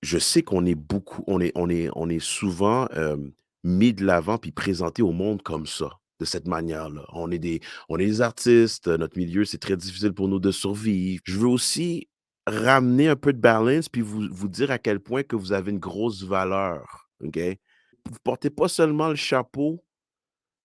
je sais qu'on est beaucoup on est souvent, mis de l'avant puis présenté au monde comme ça, de cette manière-là. On est des artistes, notre milieu, c'est très difficile pour nous de survivre. Je veux aussi ramener un peu de balance puis vous dire à quel point que vous avez une grosse valeur, OK? Vous portez pas seulement le chapeau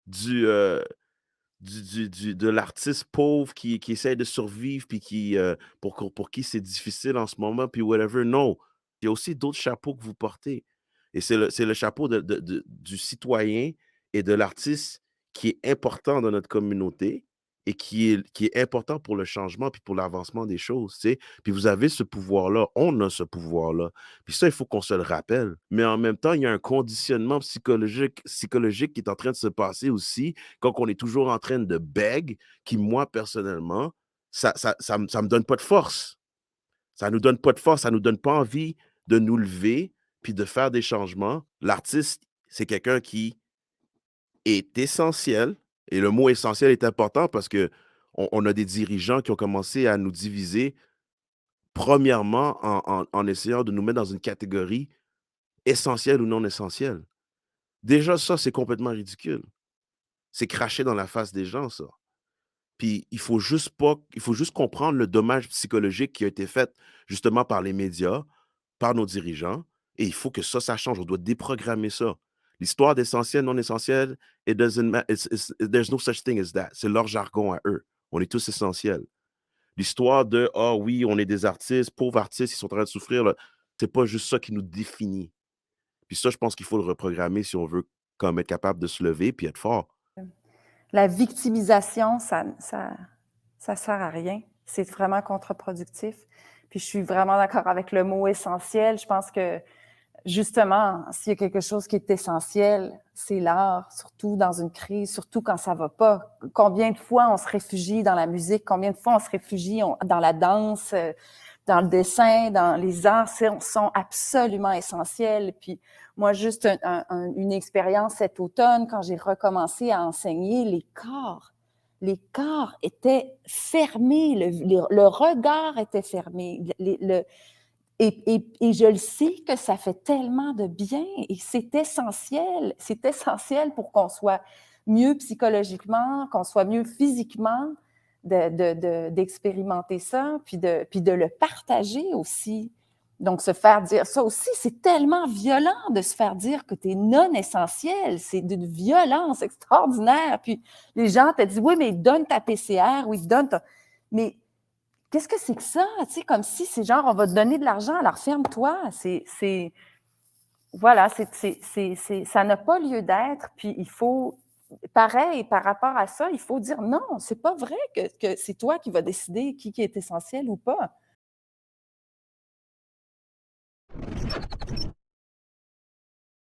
du, de l'artiste pauvre qui essaie de survivre puis pour qui c'est difficile en ce moment puis whatever. Non, il y a aussi d'autres chapeaux que vous portez et c'est le chapeau du citoyen et de l'artiste qui est important dans notre communauté et qui est important pour le changement puis pour l'avancement des choses, tu sais? Puis vous avez ce pouvoir-là, on a ce pouvoir-là. Puis ça, il faut qu'on se le rappelle. Mais en même temps, il y a un conditionnement psychologique qui est en train de se passer aussi quand on est toujours en train de beg, qui moi personnellement, ça me donne pas de force. Ça nous donne pas de force, ça nous donne pas envie de nous lever puis de faire des changements. L'artiste, c'est quelqu'un qui est essentiel et le mot essentiel est important parce qu'on a des dirigeants qui ont commencé à nous diviser, premièrement en essayant de nous mettre dans une catégorie essentielle ou non essentielle. Déjà ça, c'est complètement ridicule. C'est cracher dans la face des gens ça. Puis il faut juste comprendre le dommage psychologique qui a été fait justement par les médias, par nos dirigeants et il faut que ça change. On doit déprogrammer ça. L'histoire d'essentiel, non essentiel, it doesn't ma there's no such thing as that. C'est leur jargon à eux. On est tous essentiels. L'histoire de: «Ah oui, on est des artistes, pauvres artistes, ils sont en train de souffrir», là, c'est pas juste ça qui nous définit. Puis ça, je pense qu'il faut le reprogrammer si on veut comme être capable de se lever puis être fort. La victimisation, ça sert à rien. C'est vraiment contre-productif. Puis je suis vraiment d'accord avec le mot essentiel. Je pense que justement, s'il y a quelque chose qui est essentiel, c'est l'art, surtout dans une crise, surtout quand ça va pas. Combien de fois on se réfugie dans la musique, combien de fois on se réfugie dans la danse, dans le dessin, dans les arts, sont absolument essentiels. Puis moi, juste une expérience cet automne, quand j'ai recommencé à enseigner, les corps étaient fermés, le regard était fermé, et je le sais que ça fait tellement de bien et c'est essentiel pour qu'on soit mieux psychologiquement, qu'on soit mieux physiquement, d'expérimenter ça, puis de le partager aussi. Donc, se faire dire ça aussi, c'est tellement violent de se faire dire que tu es non essentiel. C'est d'une violence extraordinaire. Puis les gens te disent, oui, mais donne ta PCR, oui, donne ta... Mais qu'est-ce que c'est que ça? Tu sais, comme si c'est genre, on va te donner de l'argent, alors ferme-toi. Voilà, ça n'a pas lieu d'être. Puis il faut, pareil, par rapport à ça, il faut dire non, c'est pas vrai que c'est toi qui vas décider qui est essentiel ou pas.